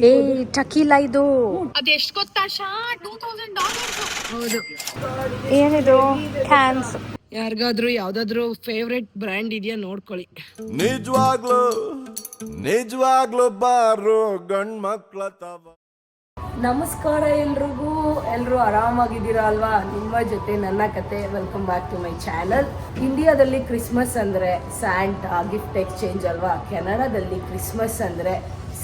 ಏ ಟಕೀಲ ಇದು ಅದೆಷ್ಟು ಗೊತ್ತಾ ಶಾ $2000. ಹೌದು. ಏನಿದು ಕ್ಯಾನ್ಸ್. ಯಾರಿಗಾದ್ರೂ ಯಾವ್ದಾದ್ರು ಫೇವ್ರೆಟ್ ಬ್ರ್ಯಾಂಡ್ ಇದೆಯಾ ನೋಡ್ಕೊಳ್ಳಿ. ನಿಜವಾಗ್ಲು ನಿಜವಾಗ್ಲು ಬಾರು ಗಂಡ್ ಮಕ್ಳ ತವ. ನಮಸ್ಕಾರ ಎಲ್ರಿಗೂ. ಎಲ್ಲರೂ ಆರಾಮಾಗಿದ್ದೀರಾ ಅಲ್ವಾ? ನಿಮ್ಮ ಜೊತೆ ನನ್ನ ಕತೆ. Welcome back to my channel. ಇಂಡಿಯಾದಲ್ಲಿ ಕ್ರಿಸ್ಮಸ್ ಅಂದರೆ ಸ್ಯಾಂಟಾ ಗಿಫ್ಟ್ ಎಕ್ಸ್ಚೇಂಜ್ ಅಲ್ವಾ? ಕೆನಡಾದಲ್ಲಿ ಕ್ರಿಸ್ಮಸ್ ಅಂದರೆ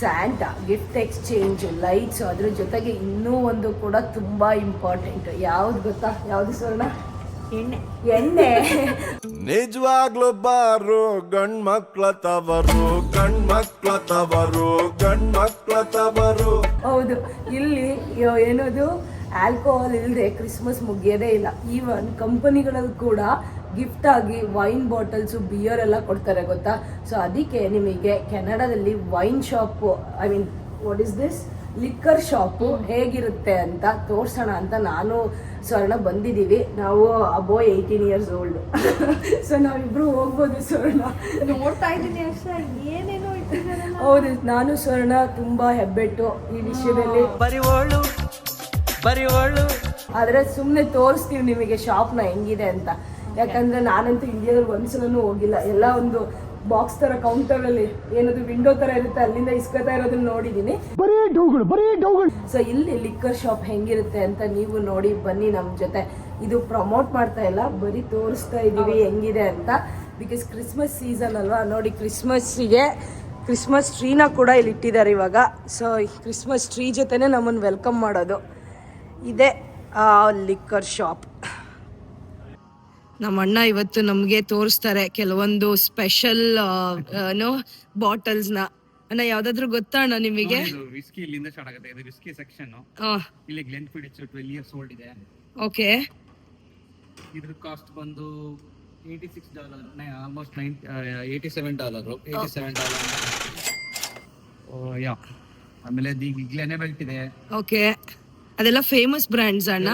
ಸ್ಯಾಂಟಾ ಗಿಫ್ಟ್ ಎಕ್ಸ್ಚೇಂಜ್, ಲೈಟ್ಸ್, ಅದ್ರ ಜೊತೆಗೆ ಇನ್ನೂ ಒಂದು ಕೂಡ ತುಂಬ ಇಂಪಾರ್ಟೆಂಟ್. ಯಾವ್ದು ಗೊತ್ತಾ? ಯಾವುದು ಸ್ವರ್ಣ? ಎಣ್ಣೆ. ನಿಜವಾಗ್ಲು ಬಾರು ಗಂಡ್ ಮಕ್ಳ ತವರು, ಗಂಡ್ ಮಕ್ಳ ತವರು, ಗಂಡ್ ಮಕ್ಳ ತವರು. ಹೌದು, ಇಲ್ಲಿ ಏನದು ಆಲ್ಕೋಹಾಲ್ ಇಲ್ಲದೆ ಕ್ರಿಸ್ಮಸ್ ಮುಗಿಯೋದೇ ಇಲ್ಲ. ಈವನ್ ಕಂಪನಿಗಳಲ್ಲಿ ಕೂಡ ಗಿಫ್ಟ್ ಆಗಿ ವೈನ್ ಬಾಟಲ್ಸು, ಬಿಯರ್ ಎಲ್ಲ ಕೊಡ್ತಾರೆ ಗೊತ್ತಾ? ಸೊ ಅದಕ್ಕೆ ನಿಮಗೆ ಕೆನಡಾದಲ್ಲಿ wine shop, I mean what is this, liquor shop ಹೇಗಿರುತ್ತೆ ಅಂತ ತೋರ್ಸೋಣ ಅಂತ ನಾನು ಸ್ವರ್ಣ ಬಂದಿದ್ದೀವಿ. ನಾವು ಅಬೋ 18 years old. ಸೊ ನಾವಿಬ್ರು ಹೋಗ್ಬೋದು. ಸ್ವರ್ಣ ನೋಡ್ತಾ ಇದ್ದೀನಿ ಅಷ್ಟೇ, ಏನೇನೋ ಇಟ್ಟಿದ್ದಾರೆ. ಹೌದು, ನಾನು ಸ್ವರ್ಣ ತುಂಬಾ ಹೆಬ್ಬೆಟ್ಟು ಈ ವಿಷಯದಲ್ಲಿ. ಆದ್ರೆ ಸುಮ್ಮನೆ ತೋರಿಸ್ತೀವಿ ನಿಮಗೆ ಶಾಪ್ನ ಹೆಂಗಿದೆ ಅಂತ. ಯಾಕಂದ್ರೆ ನಾನಂತೂ ಇಂಡಿಯಾದಲ್ಲಿ ಒಂದ್ಸಲೂ ಹೋಗಿಲ್ಲ. ಎಲ್ಲ ಒಂದು ಬಾಕ್ಸ್ ತರ ಕೌಂಟರ್ ಅಲ್ಲಿ ಏನದು ವಿಂಡೋ ತರ ಇರುತ್ತೆ, ಅಲ್ಲಿಂದ ಇಸ್ಕೊತಾ ಇರೋದನ್ನ ನೋಡಿದೀನಿ. ಸೊ ಇಲ್ಲಿ ಲಿಕ್ಕರ್ ಶಾಪ್ ಹೆಂಗಿರುತ್ತೆ ಅಂತ ನೀವು ನೋಡಿ ಬನ್ನಿ ನಮ್ಮ ಜೊತೆ. ಇದು ಪ್ರಮೋಟ್ ಮಾಡ್ತಾ ಇಲ್ಲ, ಬರೀ ತೋರಿಸ್ತಾ ಇದೀವಿ ಹೆಂಗಿದೆ ಅಂತ. ಬಿಕಾಸ್ ಕ್ರಿಸ್ಮಸ್ ಸೀಸನ್ ಅಲ್ವಾ. ನೋಡಿ, ಕ್ರಿಸ್ಮಸ್ಸಿಗೆ ಕ್ರಿಸ್ಮಸ್ ಟ್ರೀನ ಕೂಡ ಇಲ್ಲಿ ಇಟ್ಟಿದ್ದಾರೆ ಇವಾಗ. ಸೊ ಕ್ರಿಸ್ಮಸ್ ಟ್ರೀ ಜೊತೆನೆ ನಮ್ಮನ್ನು ವೆಲ್ಕಮ್ ಮಾಡೋದು. ಇದೆ ಲಿಕ್ಕರ್ ಶಾಪ್. ನಮ್ಮ ಅಣ್ಣ ಇವತ್ತು ನಮ್ಗೆ ತೋರಿಸ್ತಾರೆ ಕೆಲವೊಂದು ಸ್ಪೆಷಲ್ ಬಾಟಲ್ಸ್ ನ. ಅಣ್ಣ, ಯಾವ್ದಾದ್ರು ಗೊತ್ತಾ ಅಣ್ಣ ನಿಮಗೆ? ವಿಸ್ಕಿ ಇಲ್ಲಿಂದ ಸ್ಟಾರ್ಟ್ ಆಗುತ್ತೆ. ಇದು ವಿಸ್ಕಿ ಸೆಕ್ಷನ್. ಇಲ್ಲಿ ಗ್ಲೆನ್ಫಿಡಿಚ್ 12 years old ಇದೆ. ಓಕೆ. ಇದ್ರ ಕಾಸ್ಟ್ ಬಂದು $86, ಆಲ್ಮೋಸ್ಟ್ $87. ಯಾ. ಆಮೇಲೆ ಗ್ಲೆನೆ ಬೆಲ್ಟ್ ಇದೆ. ಓಕೆ, ಅದೆಲ್ಲ ಫೇಮಸ್ ಬ್ರ್ಯಾಂಡ್ಸ್ ಅಣ್ಣ?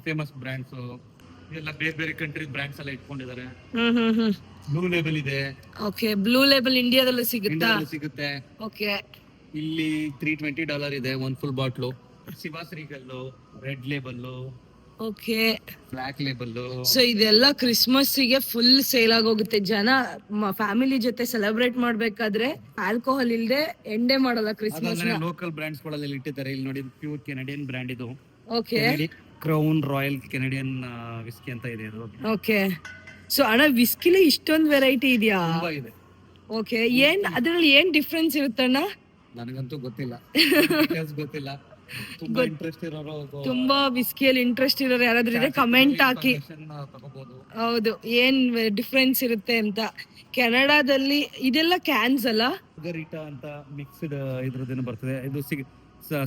ಫೇಮಸ್ ಬ್ರ್ಯಾಂಡ್ಸ್ ಎಲ್ಲ, ಬೇರೆ ಬೇರೆ ಕಂಟ್ರಿ ಬ್ರ್ಯಾಂಡ್ಸ್ ಎಲ್ಲ ಇಟ್ಕೊಂಡಿದ್ದಾರೆ. ಬ್ಲೂ ಲೇಬಲ್ ಇದೆ. ಓಕೆ, ಬ್ಲೂ ಲೇಬಲ್ ಇಂಡಿಯಾದಲ್ಲಿ ಸಿಗುತ್ತೆ. ಓಕೆ, ಇಲ್ಲಿ $320 ಇದೆ ಒಂದು full bottle. Chivas Regal, red label, okay, black label. So ಇದೆಲ್ಲ ಕ್ರಿಸ್ಮಸ್ ಗೆ ಫುಲ್ ಸೇಲ್ ಆಗೋಗುತ್ತೆ. ಜನ ಫ್ಯಾಮಿಲಿ ಜೊತೆ ಸೆಲೆಬ್ರೇಟ್ ಮಾಡ್ಬೇಕಾದ್ರೆ ಆಲ್ಕೋಹಾಲ್ ಇಲ್ದೆ ಎಂಡೇ ಮಾಡಲ್ಲ ಕ್ರಿಸ್ಮಸ್. ಲೋಕಲ್ ಬ್ರ್ಯಾಂಡ್ಸ್ ಗಳಲ್ಲಿ ಇಟ್ಟಿದ್ದಾರೆ. ಇಲ್ಲಿ ನೋಡಿ, ಪ್ಯೂರ್ ಕೆನಡಿಯನ್ ಬ್ರ್ಯಾಂಡ್ ಇದು. Okay, crown royal Canadian whisky ಅಂತ ಇದೆ ಇದು. ಓಕೆ. ಸೊ ಅಣ್ಣ, ವಿಸ್ಕಿಲಿ ಇಷ್ಟೊಂದು ವೆರೈಟಿ ಇದೆಯಾ? ತುಂಬಾ ಇದೆ. ಓಕೆ, ಏನ್ ಅದ್ರಲ್ಲಿ ಏನ್ ಡಿಫ್ರೆನ್ಸ್ ಇರುತ್ತಣ್ಣ? ನನಗಂತೂ ಗೊತ್ತಿಲ್ಲ. ಗೊತ್ತಿಲ್ಲ. ತುಂಬಾ ಇಂಟ್ರೆಸ್ಟ್ ಇರೋರು, ತುಂಬಾ ವಿಸ್ಕಿಯಲ್ಲಿ ಇಂಟ್ರೆಸ್ಟ್ ಇರೋರು ಯಾರಾದ್ರೂ ಇದೆ ಕಮೆಂಟ್ ಹಾಕಿ. ಹೌದು, ಏನ್ ಡಿಫ್ರೆನ್ಸ್ ಇರುತ್ತೆ ಅಂತ. ಕೆನಡಾದಲ್ಲಿ ಇದೆಲ್ಲ ಕ್ಯಾನ್ಸ್ ಅಲ್ಲ, ಗರಿಟಾ ಅಂತ ಮಿಕ್ಸ್ಡ್ ಇದ್ರದ್ದೇನು ಬರ್ತದೆ. ಇದು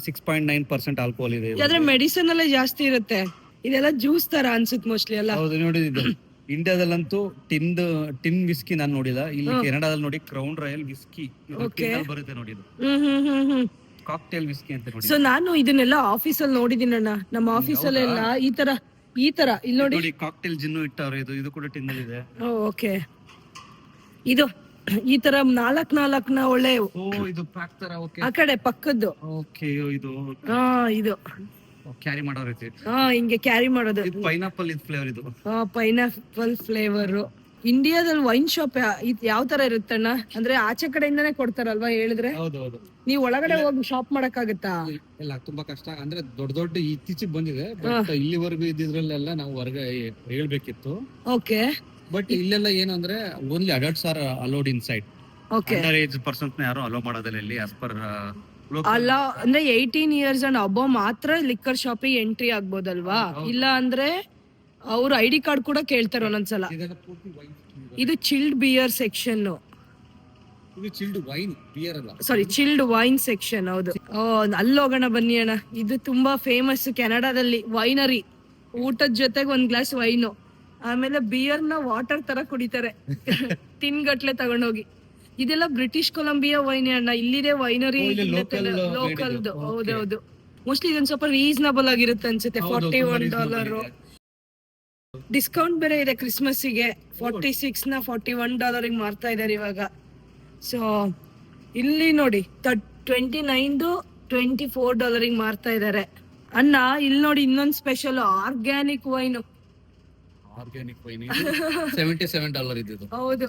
6.9% ಆಲ್ಕೋಹಾಲ್ ಇದೆ. ಆದ್ರೆ ಮೆಡಿಸಿನ್ ಅಲ್ಲೇ ಜಾಸ್ತಿ ಇರುತ್ತೆ. ಇದೆಲ್ಲ ಜ್ಯೂಸ್ ತರ ಅನ್ಸುತ್ತೆ ಮೋಸ್ಟ್ಲಿ ಅಲ್ಲ? ಹೌದು, ನೋಡಿದ್ದು ಇಂಡಿಯಾದಲ್ಲಂತೂ ಟಿನ್ ವಿಸ್ಕಿ ನಾನು ನೋಡಿಲ್ಲ. ಇಲ್ಲಿ ಕೆನಡಾದಲ್ಲಿ ನೋಡಿ, ಕ್ರೌನ್ ರಾಯಲ್ ವಿಸ್ಕಿ ಬರುತ್ತೆ ನೋಡಿ. ಇದು ಕಾಕ್ಟೇಲ್ ವಿಸ್ಕಿ ಅಂತ ನೋಡಿ. ಸೊ ನಾನು ಇದನ್ನೆಲ್ಲ ಆಫೀಸಲ್ಲಿ ನೋಡಿದೀನಿ ಅಣ್ಣ. ನಮ್ಮ ಆಫೀಸಲ್ಲೆಲ್ಲ ಈ ತರ ಇಲ್ಲಿ ನೋಡಿ ಕಾಕ್ಟೇಲ್ ಜಿನ್ನು ಇಟ್ಟವ್ರೆ. ಇದು ಕೂಡ ಟಿನ್ ಅಲ್ಲಿ ಇದೆ. ಓಕೆ, ಇದು ಈ ತರ ನಾಲ್ಕನ ಒಳ್ಳೆ ಇದು ಪ್ಯಾಕ್ ತರ. ಓಕೆ, ಆ ಕಡೆ ಪಕ್ಕದ್ದು. ಓಕೆ, ಇದು ಇದು ಕ್ಯಾರಿ ಮಾಡೋ ರೀತಿ. ಹಿಂಗೆ ಕ್ಯಾರಿ ಮಾಡೋದು. Pineapple flavour. ಇದು ಪೈನಾಪಲ್ ಫ್ಲೇವರ್. ಇಂಡಿಯಾದಲ್ಲಿ ವೈನ್ ಶಾಪ್ ಯಾವ ತರ ಇರುತ್ತಣ್ಣ? ಅಂದ್ರೆ ಆಚೆ ಕಡೆಯಿಂದಾನೇ ಕೊಡ್ತಾರಲ್ವಾ ಹೇಳಿದ್ರೆ? ಹೌದೌದು. ನೀವ್ ಒಳಗಡೆ ಹೋಗಿ ಶಾಪ್ ಮಾಡಕ್ ಆಗುತ್ತಾ? ಇಲ್ಲ, ತುಂಬಾ ಕಷ್ಟ. ಅಂದ್ರೆ ದೊಡ್ಡ ಇತ್ತೀಚೆಗೆ ಬಂದಿದೆ. ಬಟ್ ಇಲ್ಲಿವರೆಗೂ ಇದ್ದಿದ್ರಲ್ಲೆಲ್ಲ ನಾವು ಹೊರಗೆ ಹೇಳ್ಬೇಕಿತ್ತು. ಓಕೆ. ಬಟ್ ಇಲ್ಲೆಲ್ಲ ಏನು ಅಂದ್ರೆ ಓನ್ಲಿ ಅಡಲ್ಟ್ಸ್ ಆರ್ ಅಲೋಡ್ ಇನ್ ಸೈಡ್. ಅಂಡರ್ ಏಜ್ ಪರ್ಸನ್ಸ್ ಯಾರು ಅಲೋ ಮಾಡೋದಿಲ್ಲ ಇಲ್ಲಿ. ಆಸ್ ಪರ್ ಅಲ್ಲ, ಅಂದ್ರೆ 18 years ಅಂಡ್ ಅಬೋ ಮಾತ್ರ ಲಿಕ್ಕರ್ ಶಾಪಿಗೆ ಎಂಟ್ರಿ ಆಗ್ಬೋದಲ್ವಾ? ಇಲ್ಲ ಅಂದ್ರೆ ಅವ್ರ ID ಕಾರ್ಡ್ ಕೂಡ ಕೇಳ್ತಾರೆ ಒಂದೊಂದ್ಸಲ. ಇದು ಚಿಲ್ಡ್ ಬಿಯರ್ ಸೆಕ್ಷನ್. ಇದು ಚಿಲ್ಡ್ ವೈನ್, ಬಿಯರ್ ಅಲ್ಲ, ಸಾರಿ, ಚಿಲ್ಡ್ ವೈನ್ ಸೆಕ್ಷನ್. ಹೌದು. ಅಲ್ಲಿ ಹೋಗೋಣ ಬನ್ನಿ ಅಣ್ಣ. ಇದು ತುಂಬಾ ಫೇಮಸ್ ಕೆನಡಾದಲ್ಲಿ ವೈನರಿ. ಊಟದ ಜೊತೆಗೆ ಒಂದ್ ಗ್ಲಾಸ್ ವೈನು, ಆಮೇಲೆ ಬಿಯರ್ನ ವಾಟರ್ ತರ ಕುಡಿತಾರೆ ಟಿನ್ ಗಟ್ಲೆ ತಗೊಂಡೋಗಿ. ಇದೆಲ್ಲ ಬ್ರಿಟಿಷ್ ಕೊಲಂಬಿಯಾ ವೈನ್ ಅಣ್ಣ. ಇಲ್ಲಿದೆ ವೈನರಿ ಲೋಕಲ್ದು. ಹೌದೌದು. ಮೋಸ್ಟ್ಲಿ ಇದೊಂದು ಸ್ವಲ್ಪ ರೀಸನಬಲ್ ಆಗಿರುತ್ತೆ ಅನ್ಸುತ್ತೆ. $41. ಡಿಸ್ಕೌಂಟ್ ಬೇರೆ ಇದೆ ಕ್ರಿಸ್ಮಸ್ಸಿಗೆ. 46ನ $41 ಮಾರ್ತಾ ಇದಾರೆ ಇವಾಗ. ಸೊ ಇಲ್ಲಿ ನೋಡಿ 29 $24 ಮಾರ್ತಾ ಇದ್ದಾರೆ. ಅಣ್ಣ ಇಲ್ಲಿ ನೋಡಿ ಇನ್ನೊಂದು special organic wine. Organic wine $77 ಇದ್ದು. ಹೌದು,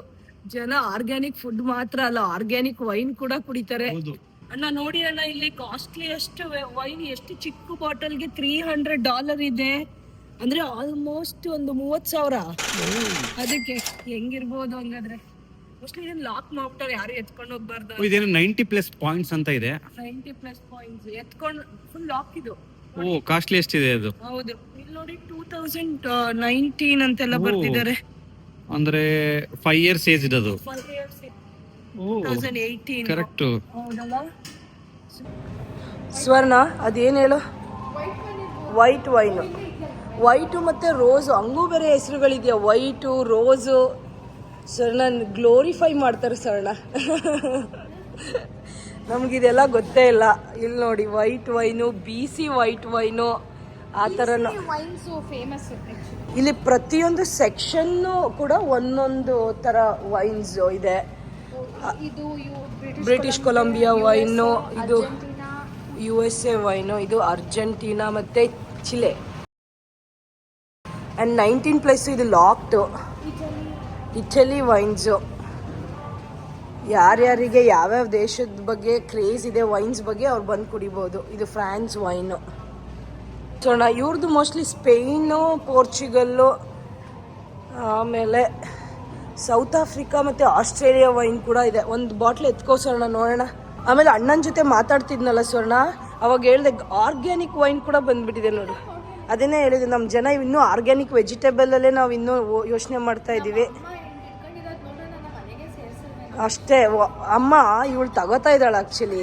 ಜನ ಆರ್ಗ್ಯಾನಿಕ್ ಫುಡ್ ಮಾತ್ರ ಅಲ್ಲ, ಆರ್ಗ್ಯಾನಿಕ್ ವೈನ್ ಕೂಡ ಕುಡಿತಾರೆ. ಹೌದು ಅಣ್ಣ ನೋಡಿ ಅಣ್ಣ, ಇಲ್ಲಿ ಕಾಸ್ಟ್ಲಿ ಅಷ್ಟು ವೈನ್, ಎಷ್ಟು ಚಿಕ್ಕ ಬಾಟಲ್ಗೆ $300 ಇದೆ ಅಂದ್ರೆ ಆಲ್ಮೋಸ್ಟ್ ಒಂದು 30,000. ಅದಕ್ಕೆ ಹೆಂಗಿರ್ಬೋದು ಹಂಗಾದ್ರೆ? ಮೋಸ್ಟ್ಲಿ ಇದನ್ನ ಲಾಕ್ ಮಾಡ್ಬಿಟ್ಟಾರೆ, ಯಾರು ಎತ್ಕೊಂಡು ಹೋಗ್ಬಾರ್ದು. ಇದೇನು 90+ ಪಾಯಿಂಟ್ಸ್ ಅಂತ ಇದೆ. 90+ ಪಾಯಿಂಟ್ಸ್ ಎತ್ಕೊಂಡು ಫುಲ್ ಲಾಕ್ ಇದು. ಓ, ಕಾಸ್ಟ್ಲಿ ಎಷ್ಟಿದೆ ಅದು? ಹೌದು, ಇಲ್ಲಿ ನೋಡಿ 2019 ಅಂತೆಲ್ಲ ಬರ್ತಿದ್ದಾರೆ. ಅಂದ್ರೆ 5 years ಏಜ್ ಅದು. 2018 ಕರೆಕ್ಟ್. ಹೌದಲ್ಲ ಸ್ವರ್ಣ? ಅದೇನು ಹೇಳು? ವೈಟ್ ವೈನು, ವೈಟು ಮತ್ತು ರೋಸು, ಹಂಗೂ ಬೇರೆ ಹೆಸರುಗಳಿದೆಯಾ, ವೈಟು ರೋಸು. ಸ್ವರ್ಣ ಗ್ಲೋರಿಫೈ ಮಾಡ್ತಾರೆ ಸ್ವರ್ಣ. ನಮಗಿದೆಲ್ಲ ಗೊತ್ತೇ ಇಲ್ಲ. ಇಲ್ಲಿ ನೋಡಿ white wine, BC white wine, ಆ ಥರನೂ ಇಲ್ಲಿ ಪ್ರತಿಯೊಂದು ಸೆಕ್ಷನ್ನು ಕೂಡ ಒಂದೊಂದು ಥರ ವೈನ್ಸ್ ಇದೆ. ಬ್ರಿಟಿಷ್ ಕೊಲಂಬಿಯಾ ವೈನು, ಇದು USA ವೈನು, ಇದು ಅರ್ಜೆಂಟೀನಾ ಮತ್ತು ಚಿಲೆ. ಆ್ಯಂಡ್ 19+ ಇದು ಲಾಕ್ಡು. Italy veins. ಯಾರ್ಯಾರಿಗೆ ಯಾವ್ಯಾವ ದೇಶದ ಬಗ್ಗೆ ಕ್ರೇಜ್ ಇದೆ ವೈನ್ಸ್ ಬಗ್ಗೆ ಅವ್ರು ಬಂದು ಕುಡಿಬೋದು. ಇದು ಫ್ರಾನ್ಸ್ ವೈನು. ಸೋಣ ಇವ್ರದ್ದು ಮೋಸ್ಟ್ಲಿ ಸ್ಪೇನು, ಪೋರ್ಚುಗಲ್ಲು, ಆಮೇಲೆ ಸೌತ್ ಆಫ್ರಿಕಾ ಮತ್ತು ಆಸ್ಟ್ರೇಲಿಯಾ ವೈನ್ ಕೂಡ ಇದೆ. ಒಂದು ಬಾಟ್ಲ್ ಎತ್ಕೋಸೋಣ ನೋಡೋಣ. ಆಮೇಲೆ ಅಣ್ಣನ ಜೊತೆ ಮಾತಾಡ್ತಿದ್ನಲ್ಲ ಸ್ವರ್ಣ, ಅವಾಗ ಹೇಳಿದೆ ಆರ್ಗ್ಯಾನಿಕ್ ವೈನ್ ಕೂಡ ಬಂದ್ಬಿಟ್ಟಿದೆ ನೋಡು. ಅದನ್ನೇ ಹೇಳಿದೆ, ನಮ್ಮ ಜನ ಇನ್ನೂ ಆರ್ಗ್ಯಾನಿಕ್ ವೆಜಿಟೇಬಲಲ್ಲೇ ನಾವು ಇನ್ನೂ ಯೋಚನೆ ಮಾಡ್ತಾ ಇದ್ದೀವಿ ಅಷ್ಟೇ. ಅಮ್ಮ ಇವಳು ತಗೋತಾ ಇದ್ದಾಳೆ ಆ್ಯಕ್ಚುಲಿ.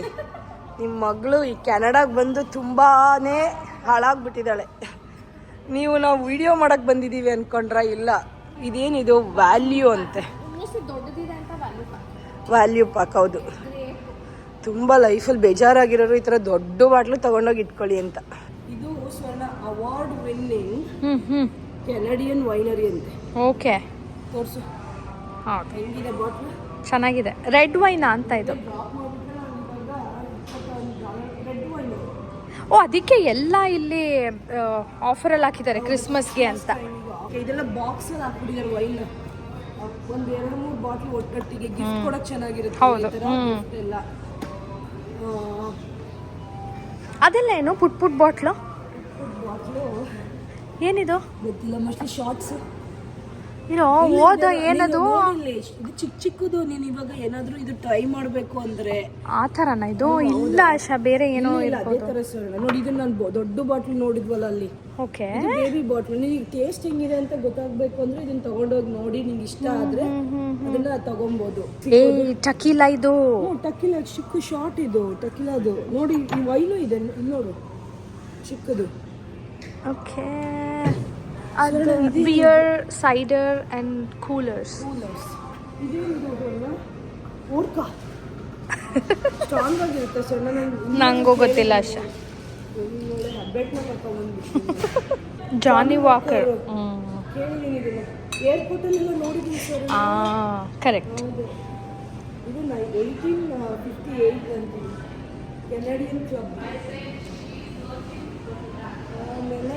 ನಿಮ್ಮ ಮಗಳು ಈ ಕೆನಡಾಗೆ ಬಂದು ತುಂಬಾ ಹಾಳಾಗ್ಬಿಟ್ಟಿದ್ದಾಳೆ. ನಾವು ವಿಡಿಯೋ ಮಾಡೋಕ್ಕೆ ಬಂದಿದ್ದೀವಿ ಅಂದ್ಕೊಂಡ್ರ? ಇಲ್ಲ, ಇದೇನಿದು ವ್ಯಾಲ್ಯೂ ಅಂತೆ, ವ್ಯಾಲ್ಯೂ ಪಾಕ್. ಹೌದು, ತುಂಬ ಲೈಫಲ್ಲಿ ಬೇಜಾರಾಗಿರೋರು ಈ ಥರ ದೊಡ್ಡ ಬಾಟ್ಲು ತೊಗೊಂಡೋಗಿ ಇಟ್ಕೊಳ್ಳಿ ಅಂತ. ಇದು ಸ್ವರ್ಣ ಅವಾರ್ಡ್ ವಿನ್ನಿಂಗ್ ಕೆನಡಿಯನ್ ವೈನರಿ ಅಂತೆ. ಓಕೆ, ತೋರಿಸು ಹೆಂಗಿದೆ ಬಾಟ್ಲು. ಚೆನ್ನಾಗಿದೆ. ರೆಡ್ ವೈನಾ ಅಂತ ಇದು? ಓ, ಅದಕ್ಕೆ ಎಲ್ಲ ಇಲ್ಲಿ ಆಫರಲ್ಲಿ ಹಾಕಿದ್ದಾರೆ ಕ್ರಿಸ್ಮಸ್ಗೆ ಅಂತ. ಇದೆಲ್ಲ ಬಾಕ್ಸಲ್ಲಿ ಹಾಕ್ಬಿಟ್ಟಿದ್ದಾರೆ ವೈನ್. ಒಂದು 2-3 ಬಾಟ್ಲು ಒಟ್ಟೊಟ್ಟಿಗೆ ಗಿಫ್ಟ್ ಕೊಡೋಕೆ ಚೆನ್ನಾಗಿರುತ್ತೆ. ಹೌದು. ಎಲ್ಲ ಅದೆಲ್ಲ ಏನು ಪುಟ್ ಬಾಟ್ಲು? ಬಾಟ್ಲು ಏನಿದು ಗೊತ್ತಿಲ್ಲ, ಮೋಸ್ಟ್ಲಿ ಶಾರ್ಟ್ಸ್. ಇರೋ ಓದ ಏನದು? ಇದು ಚಿಕ್ಕದು. ನೀನು ಇವಾಗ ಏನಾದ್ರೂ ಇದು ಟ್ರೈ ಮಾಡಬೇಕು ಅಂದ್ರೆ ಆ ಥರನ ಇದು? ಇಲ್ಲ ಆಶಾ, ಬೇರೆ ಏನೋ ಅದೇ ತರ ಸರ್. ನೋಡಿ, ಇದನ್ನ ನಾನು ದೊಡ್ಡ ಬಾಟ್ಲ್ ನೋಡಿದ್ವಲ್ಲ ಅಲ್ಲಿ. Okay, baby bottle. ನಿನಗೆ ಟೇಸ್ಟ್ ಹೆಂಗಿದೆ ಅಂತ ಗೊತ್ತಾಗ್ಬೇಕು ಅಂದ್ರೆ ಇದನ್ನ ತಗೊಂಡೋಗಿ ನೋಡಿ, ನಿಂಗೆ ಇಷ್ಟ ಆದ್ರೆ ಅದನ್ನ ತಗೊಬಹುದು. ಟಕೀಲಾ ಇದು? ಟಕೀಲಾ ಚಿಕ್ಕ ಶಾರ್ಟ್ ಇದು ಟಕೀಲಾದು. ನೋಡಿ, ಈ ವೈನು ಇದೆ ಇಲ್ಲಿ ನೋಡು, ಚಿಕ್ಕದು. Okay, beer, cider and coolers. Strong ಆಗಿರುತ್ತೆ ಸರ್. ನಂಗೂ ಗೊತ್ತಿಲ್ಲ ಆಶಾ. ಜಾನಿ ವಾಕರ್. ಏರ್ಪೋರ್ಟಲ್ಲೆಲ್ಲ ನೋಡಿದ್ದೀನಿ ಸರ್. ಕರೆಕ್ಟ್. ಇದು 1858 ಅಂತೀವಿ, ಕೆನಡಿಯನ್ ಕ್ಲಬ್.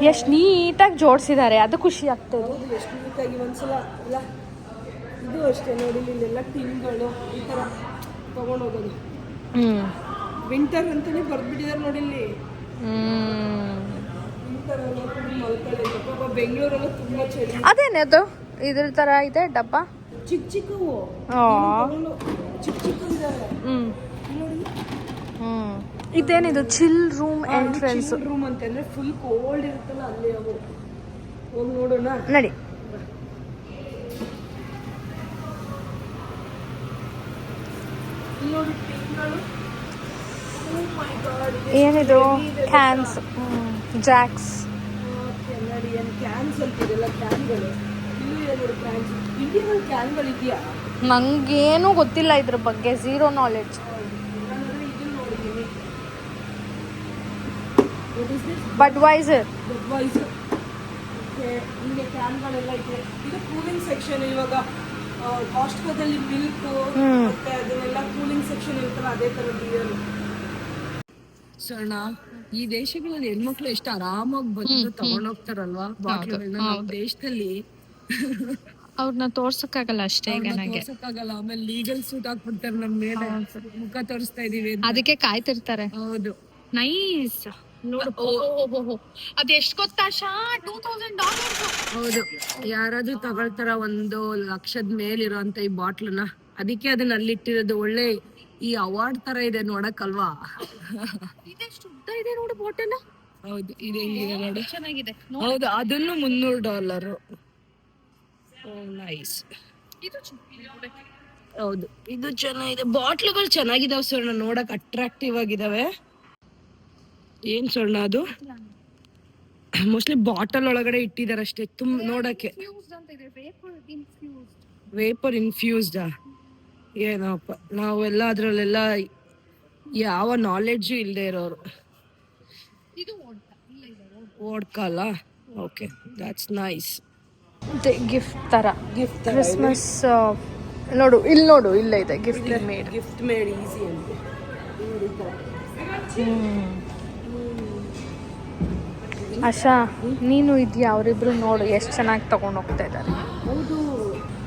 ಎಷ್ಟು ನೀಟಾಗಿ ಜೋಡಿಸಿದ್ದಾರೆ, ಅದು ಖುಷಿ ಆಗ್ತದೆ. ಎಷ್ಟು ನೀಟಾಗಿ ಒಂದ್ಸಲ ಇಲ್ಲ. ಇದು ಅಷ್ಟೇ ನೋಡಿ, ಇಲ್ಲೆಲ್ಲ ಟಿನ್ಗಳು ಈ ಥರ ತೊಗೊಂಡೋಗೋದು. ವಿಂಟರ್ ಅಂತಲೇ ಬರ್ಬಿಟ್ಟಿದ್ದಾರೆ ನೋಡಿ ಇಲ್ಲಿ. ವಿಂಟರ್ ಮಲ್ಕೊಳ್ಳಿ. ಬೆಂಗಳೂರೆಲ್ಲ ತುಂಬ ಚಳಿ. ಅದೇನದು ಇದ್ರ ಥರ ಇದೆ ಡಬ್ಬ? ಚಿಕ್ಕವು ಚಿಕ್ಕ ಇದಾವೆ ನೋಡಿ. ಇದೇನಿದು? ಚಿಲ್ ರೂಮ್ ಎಂಟ್ರೆನ್ಸ್ ರೂಮ್ ಅಂತಂದ್ರೆ ಫುಲ್ ಕೋಲ್ಡ್ ಇರುತ್ತಲ್ಲ, ಅಲ್ಲಿ ಅವು. ಹೋಗಿ ನೋಡೋಣ ನಡಿ. ನೋಡಿ ಏನಿದು? ಕ್ಯಾನ್ಸ್, ಜಾಕ್ಸ್, ಕೆನಡಿಯನ್ ಕ್ಯಾನ್ಸ್ ಅಂತ ಇದೆಲ್ಲ ಕ್ಯಾನ್ಗಳು. ಇಲ್ಲಿ ಎರಡು ಕ್ಯಾನ್ಸ್, ಇಂಡಿಯನ್ ಕ್ಯಾನ್ಗಳು ಇದೆಯಾ? ನಂಗೇನು ಗೊತ್ತಿಲ್ಲ ಇದ್ರ ಬಗ್ಗೆ, ಝೀರೋ ನಾಲೆಡ್ಜ್. ಬಡ್ವೈಸರ್. ನಿಮಗೆ ಕ್ಯಾನ್ಗಳೆಲ್ಲ ಇದೆ. ಇದು ಕೂಲಿಂಗ್ ಸೆಕ್ಷನ್. ಇವಾಗ ಕಾಸ್ಟ್ಕೋದಲ್ಲಿ ಮಿಲ್ಕ್ ಮತ್ತೆ ಅದನ್ನೆಲ್ಲ ಕೂಲಿಂಗ್ ಸೆಕ್ಷನ್ ಇರ್ತಲ್ಲ, ಅದೇ ಥರ ಬಿಯರ್. ಸ್ವರ್ಣ, ಈ ದೇಶಗಳಲ್ಲಿ ಹೆಣ್ಮಕ್ಳು ಎಷ್ಟು ಆರಾಮಾಗಿ ಬಂದು ತಗೊಂಡೋಗ್ತಾರಲ್ವಾ ಬಾಟ್ಲುಗಳನ್ನ. ನಮ್ಮ ದೇಶದಲ್ಲಿ ಅವ್ರನ್ನ ತೋರ್ಸಕ್ಕಾಗಲ್ಲ ಅಷ್ಟೇ ಈಗ ನನಗೆ. ತೋರ್ಸಕ್ಕಾಗಲ್ಲ. ಆಮೇಲೆ ಲೀಗಲ್ ಸೂಟ್ ಹಾಕ್ಬಿಡ್ತಾರೆ ನಮ್ಮ ಮೇಲೆ, ಮುಖ ತೋರಿಸ್ತಾ ಇದೀವಿ ಅಂತ. ಅದಕ್ಕೆ ಕಾಯ್ತಿರ್ತಾರೆ. ಹೌದು. ನೈಸ್ ನೋಡು. ಅದ್ ಎಷ್ಟ್ ಗೊತ್ತಾ ಶಾ? $2000. ಹೌದು, ಯಾರಾದ್ರೂ ತಗೊಳ್ತಾರ 1,00,000 ಮೇಲಿರುವಂತ ಈ ಬಾಟ್ಲನ್ನ. ಅದಕ್ಕೆ ಅದನ್ನ ಅಲ್ಲಿಟ್ಟಿರೋದು. ಒಳ್ಳೆ ಈ ಅವಾರ್ಡ್ ತರ ಇದೆ ನೋಡಕ್ಕಲ್ವಾ. ಇದೆಷ್ಟು ಉದ್ದ ಇದೆ ನೋಡು ಬಾಟಲ್. ಹೌದು, ಇದೆ ಹೆಂಗಿದೆ ನೋಡಿ, ಚೆನ್ನಾಗಿದೆ. ಹೌದು, ಅದನ್ನು $300. ನೈಸ್. ಇದು ಹೌದು, ಇದು ಚೆನ್ನಾಗಿದೆ. ಬಾಟ್ಲುಗಳು ಚೆನ್ನಾಗಿದಾವೆ ಸ್ವರ್ಣ, ನೋಡಕ್ ಅಟ್ರಾಕ್ಟಿವ್ ಆಗಿದಾವೆ. ಏನ್ ಸ್ವರ್ಣ ಅದು? ಮೋಸ್ಟ್ಲಿ ಬಾಟಲ್ ಒಳಗಡೆ ಇಟ್ಟಿದಾರೆ ಅಷ್ಟೇ, ನೋಡಕ್ಕೆ. ವೇಪರ್ ಇನ್ಫ್ಯೂಸ್ಡ್ ಏನಪ್ಪ, ನಾವೆಲ್ಲ ಅದ್ರಲ್ಲೆಲ್ಲ ಯಾವ ನಾಲೆಡ್ಜು ಇಲ್ಲದೆ ಇರೋರು. ಓಡ್ಕಲ್ಲ. Okay, that's nice. ಗಿಫ್ಟ್ ತರ, ಕ್ರಿಸ್ಮಸ್. ನೋಡು ಇಲ್ಲಿ, ನೋಡು ಇಲ್ಲೇ ಇದೆ gift made. Gift made easy ಅಂತ. ಆಶಾ, ನೀನು ಇದೆಯಾ? ಅವರಿಬ್ರು ನೋಡು ಎಷ್ಟು ಚೆನ್ನಾಗಿ ತಗೊಂಡು ಹೋಗ್ತಾ ಇದ್ದಾರೆ. ಹೌದು,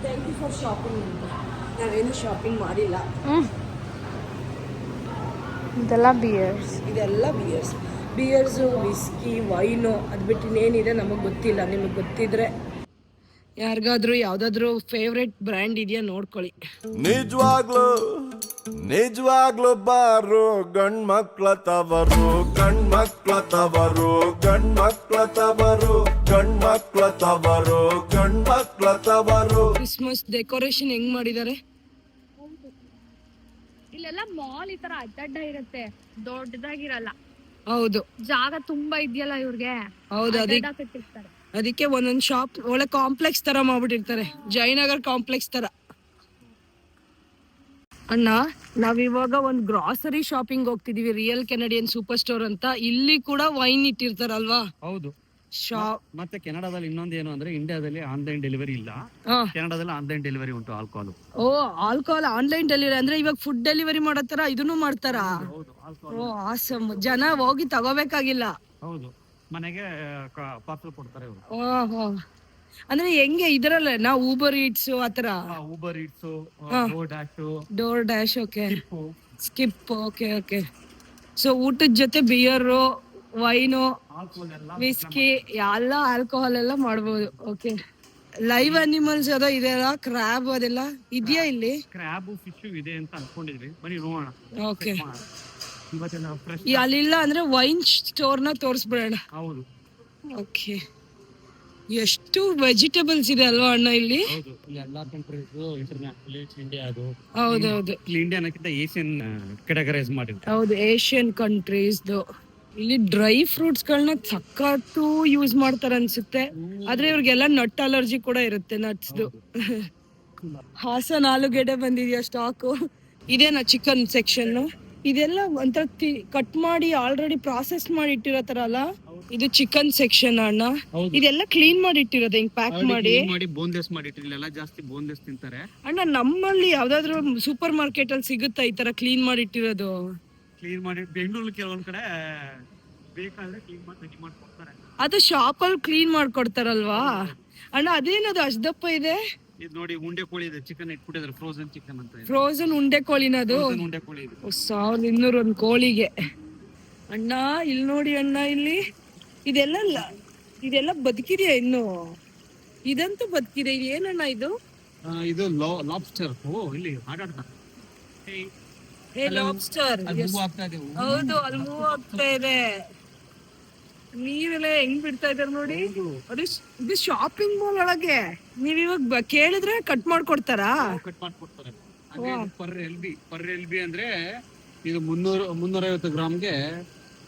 ಥ್ಯಾಂಕ್ ಯು ಫಾರ್ ಶಾಪಿಂಗ್ ಅಂತ. ನಾವೇನು ಶಾಪಿಂಗ್ ಮಾಡಿಲ್ಲ. ಇದೆಲ್ಲ ಬಿಯರ್ಸ್. ಇದೆಲ್ಲ ಬಿಯರ್ಸು, ವಿಸ್ಕಿ, ವೈನು, ಅದು ಬಿಟ್ಟು ಇನ್ನೇನಿದೆ ನಮಗೆ ಗೊತ್ತಿಲ್ಲ. ನಿಮಗೆ ಗೊತ್ತಿದ್ರೆ ಯಾರಿಗಾದ್ರೂ ಯಾವ್ದಾದ್ರು ಫೇವ್ರೆಟ್ ಬ್ರ್ಯಾಂಡ್ ಇದೆಯಾ ನೋಡ್ಕೊಳ್ಳಿ. ನಿಜವಾಗ್ಲೂ ಬಾರು ಗಂಡ್ಮಕ್ಳ ತವರು, ಗಂಡ್ಮಕ್ಳ ತವರು, ಗಂಡ್ಮಕ್ಳ ತವರು, ಗಂಡ್ಮಕ್ಳ ತವರು, ಗಂಡ್ಮಕ್ಳ ತವರು. ಕ್ರಿಸ್ಮಸ್ ಡೆಕೋರೇಷನ್ ಹೆಂಗ್ ಮಾಡಿದ್ದಾರೆ. ಇಲ್ಲೆಲ್ಲ ಮಾಲ್ ಈ ತರ ಅಡ್ಡ ಇರುತ್ತೆ, ದೊಡ್ಡದಾಗಿರಲ್ಲ. ಹೌದು, ಜಾಗ ತುಂಬಾ ಇದೆಯಲ್ಲ ಇವ್ರಿಗೆ. ಹೌದು, ಅದಕ್ಕೆ ಒಂದೊಂದ್ ಶಾಪ್ ಒಳ್ಳೆ ಕಾಂಪ್ಲೆಕ್ಸ್ ತರ ಮಾಡ್ಬಿಟ್ಟಿರ್ತಾರೆ, ಜಯನಗರ್ ಕಾಂಪ್ಲೆಕ್ಸ್ ತರ. ಅಣ್ಣ, ನಾವಿವಾಗ ಒಂದು ಗ್ರಾಸರಿ ಶಾಪಿಂಗ್ ಹೋಗ್ತಿದೀವಿ, ರಿಯಲ್ ಕೆನಡಿಯನ್ ಸೂಪರ್ ಸ್ಟೋರ್ ಅಂತ. ಇಲ್ಲಿ ಕೂಡ ವೈನ್ ಇಟ್ಟಿರ್ತಾರಲ್ವಾ. ಹೌದು. ಶಾಪ್. ಮತ್ತೆ ಕೆನಡಾದಲ್ಲಿ ಇನ್ನೊಂದು ಏನು ಅಂದ್ರೆ, ಇಂಡಿಯಾದಲ್ಲಿ ಆನ್ಲೈನ್ ಡೆಲಿವರಿ ಇಲ್ಲ, ಕೆನಡಾದಲ್ಲಿ ಆನ್ಲೈನ್ ಡೆಲಿವರಿ ಉಂಟು. ಆಲ್ಕೋಹಾಲ್. ಆಲ್ಕೋಹಾಲ್ ಆನ್ಲೈನ್ ಡೆಲಿವರಿ ಅಂದ್ರೆ ಇವಾಗ ಫುಡ್ ಡೆಲಿವರಿ ಮಾಡತ್ತಾರ, ಇದನ್ನು ಮಾಡ್ತಾರಾ? ಓ ಆಸಮ್. ಜನ ಹೋಗಿ ತಗೋಬೇಕಾಗಿಲ್ಲ. ಹೌದು, ಮನೆಗೆ ಪಾರ್ಸಲ್ ಕೊಡ್ತಾರೆ ಇವರು. ಓಹೋ, ಅಂದ್ರೆ ಹೆಂಗೆ ಇದರಲ್ಲ ನಾವು ಊಬರ್ ಈಟ್ಸ್ ಆತರ. Uber eats, door dash. Okay, skip. Okay. So ಊಟದ ಜೊತೆ ಬಿಯರು, ವೈನು, ವಿಸ್ಕಿ, ಎಲ್ಲ ಆಲ್ಕೋಹಾಲ್ ಎಲ್ಲ ಮಾಡ್ಬೋದು. ಓಕೆ, ಲೈವ್ ಅನಿಮಲ್ಸ್ ಅದ ಇದೆಲ್ಲ, ಕ್ರಾಬ್ ಅದೆಲ್ಲ ಇದೆಯಾ ಇಲ್ಲಿ? ಕ್ರಾಬ್, ಫಿಶ್ ಇದೆ ಅಂತ ಅನ್ಕೊಂಡಿದ್ವಿ, ಬನ್ನಿ ನೋಡೋಣ. ಓಕೆ, ಅಲ್ಲಿಲ್ಲ ಅಂದ್ರೆ ವೈನ್ ಸ್ಟೋರ್ ನ ತೋರಿಸ್ಬಿಡೋಣ. ಹೌದು. ಓಕೆ, ಎಷ್ಟು ವೆಜಿಟೇಬಲ್ಸ್ ಇದೆ ಅಲ್ವಾ ಅಣ್ಣ ಇಲ್ಲಿ? ಎಲ್ಲಾ ಕಂಟ್ರೀಸ್ ಇಂಟರ್ನ್ಯಾಷನಲ್ ಇಂಡಿಯಾ. ಅದು ಹೌದೌದು, ಇಂಡಿಯಾ ಅನ್ನಕ್ಕಿಂತ ಏಷ್ಯನ್ ಕೆಟಗರೈಸ್ ಮಾಡಿದ್ರು. ಹೌದು, ಏಷ್ಯನ್ ಕಂಟ್ರೀಸ್. ಇಲ್ಲಿ ಡ್ರೈ ಫ್ರೂಟ್ಸ್ ಗಳನ್ನ ಸಕ್ಕತ್ತು ಯೂಸ್ ಮಾಡ್ತಾರ ಅನ್ಸುತ್ತೆ. ಆದ್ರೆ ಇವ್ರಿಗೆಲ್ಲ ನಟ್ ಅಲರ್ಜಿ ಕೂಡ ಇರುತ್ತೆ, ನಟ್ಸ್ದು. ಹಾಸನ್ ಆಲೂಗೆಡ್ಡೆ ಬಂದಿದ್ಯಾ ಸ್ಟಾಕು? ಇದೇನಾ ಚಿಕನ್ ಸೆಕ್ಷನ್? ಇದೆಲ್ಲ ಒಂಥರ ಕಟ್ ಮಾಡಿ ಆಲ್ರೆಡಿ ಪ್ರಾಸೆಸ್ ಮಾಡಿ ಇಟ್ಟಿರೋ ತರ ಅಲ್ಲ. ಇದು ಚಿಕನ್ ಸೆಕ್ಷನ್ ಅಣ್ಣ. ಇದೆಲ್ಲ ಕ್ಲೀನ್ ಮಾಡಿ ಇಟ್ಟಿರೋದು, ಹಿಂಗ್ ಪ್ಯಾಕ್ ಮಾಡಿ ಬೋನ್ಲೆಸ್ ಮಾಡಿ ಇಟ್ಟಿರಲಿಲ್ಲ. ಜಾಸ್ತಿ ಬೋನ್ಲೆಸ್ ತಿಂತಾರೆ ಅಣ್ಣ. ನಮ್ಮಲ್ಲಿ ಯಾವ್ದಾದ್ರು ಸೂಪರ್ ಮಾರ್ಕೆಟ್ ಅಲ್ಲಿ ಸಿಗುತ್ತಾ ಈ ತರ ಕ್ಲೀನ್ ಮಾಡಿ ಇಟ್ಟಿರೋದು? ಕ್ಲೀನ್ ಮಾಡಿ ಬೆಂಗಳೂರಲ್ಲಿ ಕೆಲವೊಂದ್ ಕಡೆ ಬೇಕಾದ್ರೆ ಕ್ಲೀನ್ ಮಾಡಿ ರೆಡಿ ಮಾಡಿ ಕೊಡ್ತಾರೆ. ಅದು ಶಾಪ್ ಅಲ್ಲಿ ಕ್ಲೀನ್ ಮಾಡ್ಕೊಡ್ತಾರಲ್ವಾ ಅಣ್ಣ? ಅದೇನದು ಅಷ್ಟದಪ್ಪ ಇದೆ? ಇದು ನೋಡಿ, ಉಂಡೆ ಕೋಳಿ ಇದೆ, ಚಿಕನ್ ಇಟ್ಬಿಟ್ಟಿದ್ದಾರೆ, ಫ್ರೋಸನ್ ಚಿಕನ್ ಅಂತ. ಫ್ರೋಸನ್ ಉಂಡೆ ಕೋಳಿನದು? ಉಂಡೆ ಕೋಳಿ ಇದೆ, 1200 ಒಂದು ಕೋಳಿಗೆ. ಅಣ್ಣ ಇಲ್ಲಿ ನೋಡಿ ಅಣ್ಣ, ಇಲ್ಲಿ ಇದೆಲ್ಲ ಬದುಕಿದೆಯಾ ಇನ್ನು? ಇದಂತೂ ಬದುಕಿದೆ. ಏನಣ್ಣ ಇದು? ಇದು ಲಾಬ್ಸ್ಟರ್. ಇಲ್ಲಿ ಆಟಾಡ್ತಾರೆ. ಲಾಬ್ಸ್ಟರ್. ಹೌದು, ಅಲ್ಲಿ ಮೂವ್ ಆಗ್ತಾ ಇದೆ. ನೀರೆಲ್ಲ ಹೆಂಗ್ ಬಿಡ್ತಾ ಇದಾರೆ ನೋಡಿ. ಅದು ಇದು ಶಾಪಿಂಗ್ ಮಾಲ್ ಒಳಗೆ. ನೀವ್ ಇವಾಗ ಕೇಳಿದ್ರೆ ಕಟ್ ಮಾಡ್ಕೊಡ್ತಾರಾ? ಕಟ್ ಮಾಡ್ಕೊಡ್ತಾರೆ. ಪರ್ ಎಲ್ ಬಿ ಅಂದ್ರೆ ಇದು 350 ಗ್ರಾಮ್ಗೆ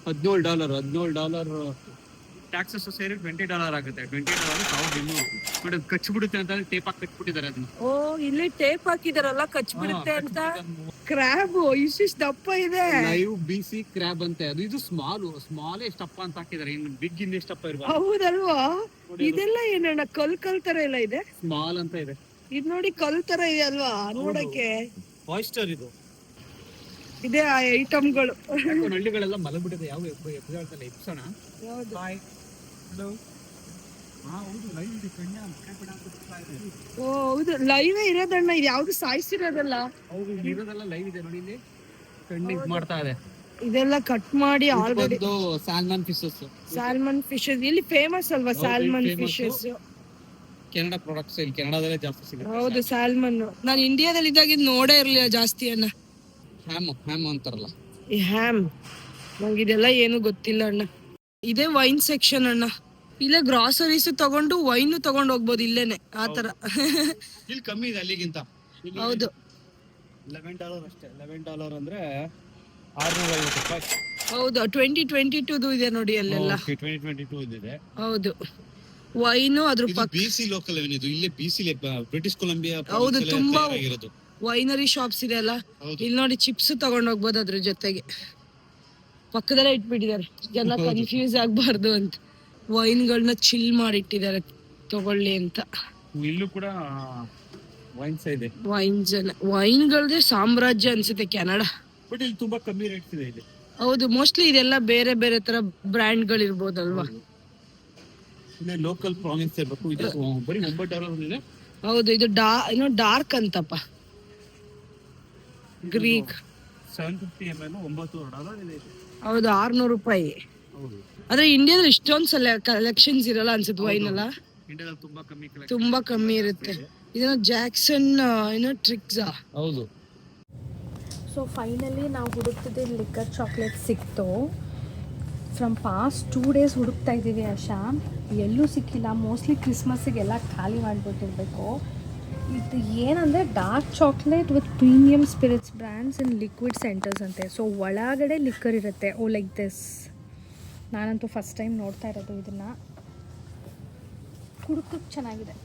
$17. ಟ್ಯಾಕ್ಸಸ್ ಸೇರಿ $20 ಆಗುತ್ತೆ. $20 $1200. ನೋಡಿ, ಕಚ್ಚಿಬಿಡುತ್ತೆ ಅಂತ ಟೇಪ್ ಹಾಕಿ ಕಟ್ಬಿಟ್ಟಿದ್ದಾರೆ ಅದನ್ನ. ಓ, ಇಲ್ಲಿ ಟೇಪ್ ಹಾಕಿದಾರಲ್ಲ, ಕಚ್ಬಿಡುತ್ತೆ ಅಂತ. ಕ್ರಾಬ್ ಇಷ್ಟಿಷ್ಟು ದಪ್ಪ ಇದೆ. ಲೈವ್ ಬಿಸಿ ಕ್ರಾಬ್ ಅಂತೆ ಅದು. ಇದು ಸ್ಮಾಲ್ ಎಷ್ಟಪ್ಪ ಅಂತ ಹಾಕಿದ್ದಾರೆ, ಇನ್ನು ಬಿಗ್ ಇನ್ ಎಷ್ಟಪ್ಪ ಇರ್ಬೋದು. ಹೌದಲ್ವಾ? ಇದೆಲ್ಲ ಏನಣ್ಣ, ಕಲ್ ತರ ಎಲ್ಲ ಇದೆ. ಸ್ಮಾಲ್ ಅಂತ ಇದೆ. ಇದ್ ನೋಡಿ, ಕಲ್ ತರ ಇದೆ ಅಲ್ವಾ ನೋಡಕ್ಕೆ. ಆಯಿಸ್ಟರ್ ಇದು. ಇದೇ ಆ ಐಟಮ್ಗಳು. ಹಳ್ಳಿಗಳೆಲ್ಲ ಮಲಗ್ಬಿಟ್ಟಿದೆ. ಯಾವ ಎಪಿಸೋಡ್ ಎಪ್ಸೋಣ. ಓ ಹೌದು, ಲೈವ್ ಇರೋದಣ್ಣ, ಇದು ಯಾವ್ದು ಸಾಯಿಸಿರೋದಲ್ಲ. ಇರೋದೆಲ್ಲ ಲೈವ್ ಇದೆ ನೋಡಿ ಇಲ್ಲಿ. ಕಣ್ಣಿಗೆ ಮಾಡ್ತಾ ಇದೆ. ಇದೆಲ್ಲ ಕಟ್ ಮಾಡಿ already. Salmon fishes. Salmon fishes ಇಲ್ಲಿ ಫೇಮಸ್ ಅಲ್ವಾ? ಸಾಲ್ಮನ್ ಫಿಶಸ್ ಕೆನಡಾ ಪ್ರಾಡಕ್ಟ್ಸ್ ಇಲ್ಲಿ ಕೆನಡಾದಲ್ಲೇ ಜಾಸ್ತಿ ಸಿಗುತ್ತೆ. ಹೌದು, ಸಾಲ್ಮನ್. ನಾನು ಇಂಡಿಯಾದಲ್ಲಿ ಇದ್ದಾಗ ಇದು ನೋಡೇ ಇರ್ಲಿಲ್ಲ ಜಾಸ್ತಿ ಅಣ್ಣ. ಹ್ಯಾಮ್ ಅಂತಾರಲ್ಲ, ಈ ಹ್ಯಾಮ್, ನಂಗೆ ಇದೆಲ್ಲ ಏನು ಗೊತ್ತಿಲ್ಲ ಅಣ್ಣ. ಇದೇ ವೈನ್ ಸೆಕ್ಷನ್ ಅಣ್ಣ. ಇಲ್ಲೇ ಗ್ರಾಸರೀಸ್ ತಗೊಂಡು ವೈನ್ ತಗೊಂಡು ಹೋಗ್ಬೋದು ಇಲ್ಲೇನೆ, ಆತರ. ಇಲ್ಲಿ ಕಮ್ಮಿ ಇದೆ ಅಲ್ಲಿಗಿಂತ. ಹೌದು, $11 ಅಷ್ಟೇ. $11 ಅಂದ್ರೆ $650. ಹೌದು. 2022 ಇದೆ ನೋಡಿ ಅಲ್ಲೆಲ್ಲ. 2022 ಇದೆ. ಹೌದು, ವೈನು ಅದ್ರ ಪಕ್ಕ. ಬಿಸಿ ಲೋಕಲ್ ಇದು ಇಲ್ಲೇ ಬಿಸಿ ಬ್ರಿಟಿಷ್ ಕೊಲಂಬಿಯಾ. ಹೌದು, ತುಂಬಾ ಇರೋದು ವೈನರಿ ಶಾಪ್ಸ್ ಇದೆ ಅಲ್ಲ. ಇಲ್ಲಿ ನೋಡಿ ಚಿಪ್ಸ್ ತಗೊಂಡ್ ಹೋಗ್ಬೋದು ಅದ್ರ ಜೊತೆಗೆ. ಪಕ್ಕದಲ್ಲೇ ಇಟ್ಬಿಟ್ಟಿದ್ದಾರೆ, ಜನ ಕನ್ಫ್ಯೂಸ್ ಆಗ್ಬಾರ್ದು ಅಂತ. ವೈನ್ಗಳನ್ನ ಚಿಲ್ ಮಾಡಿಟ್ಟಿದ್ದಾರೆ ತಗೊಳ್ಳಿ ಅಂತ. ಇಲ್ಲೂ ಕೂಡ ವೈನ್ಸ್ ಇದೆ. ವೈನ್ಗಳದೇ ಸಾಮ್ರಾಜ್ಯ ಅನ್ಸುತ್ತೆ ಕೆನಡಾ. ಬಟ್ ಇಲ್ಲಿ ತುಂಬಾ ಕಮ್ಮಿ ರೇಟ್ಸ್ ಇದೆ ಇಲ್ಲಿ. ಹೌದು, ಮೋಸ್ಟ್ಲಿ ಇದೆಲ್ಲ ಬೇರೆ ಬೇರೆ ತರ ಬ್ರ್ಯಾಂಡ್ಗಳು ಇರ್ಬೋದಲ್ವಾ. ಇಲ್ಲಿ ಲೋಕಲ್ ಪ್ರಾವಿನ್ಸ್ ಇರಬೇಕು. ಇದು ಬರೀ $9 ಇದೆ. ಹೌದು, ಇದು ಏನೋ ಡಾರ್ಕ್ ಅಂತಪ್ಪ, ಗ್ರೀಕ್. 750 ml $9 ಇದೆ. ಹೌದು, $600. ಆದ್ರೆ ಇಂಡಿಯಾದಲ್ಲಿ ಇಷ್ಟೊಂದು ಕಲೆಕ್ಷನ್ಸ್ ಇರಲ್ಲ ಅನ್ಸುತ್ತೆ ವೈನ್ ಎಲ್ಲ. ಇಂಡಿಯಾದಲ್ಲಿ ತುಂಬಾ ಕಮ್ಮಿ ತುಂಬಾ ಕಮ್ಮಿ ಇರುತ್ತೆ. ಇದನ್ನ ಜಾಕ್ಸನ್ ಏನೋ ಟ್ರಿಕ್ಸಾ. ಹೌದು. ಸೊ ಫೈನಲಿ ನಾವು ಹುಡುಕ್ತಿದ್ದ ಲಿಕ್ಕರ್ ಚಾಕ್ಲೇಟ್ ಸಿಕ್ತು. ಫ್ರಮ್ ಪಾಸ್ಟ್ 2 days ಹುಡುಕ್ತಾ ಇದ್ದೀವಿ ಆಶಾ, ಎಲ್ಲೂ ಸಿಕ್ಕಿಲ್ಲ. ಮೋಸ್ಟ್ಲಿ ಕ್ರಿಸ್ಮಸ್ಸಿಗೆಲ್ಲ ಖಾಲಿ ಮಾಡಿಬಿಟ್ಟಿರ್ಬೇಕು. ಇದು ಏನಂದರೆ dark chocolate with premium spirits brands in liquid centres ಅಂತೆ. ಸೊ ಒಳಗಡೆ ಲಿಕ್ಕರ್ ಇರುತ್ತೆ. ಓ ಲೈಕ್ ದಿಸ್. ನಾನಂತೂ ಫಸ್ಟ್ ಟೈಮ್ ನೋಡ್ತಾ ಇರೋದು ಇದನ್ನು. ಕುಡುಕಕ್ಕೆ ಚೆನ್ನಾಗಿದೆ.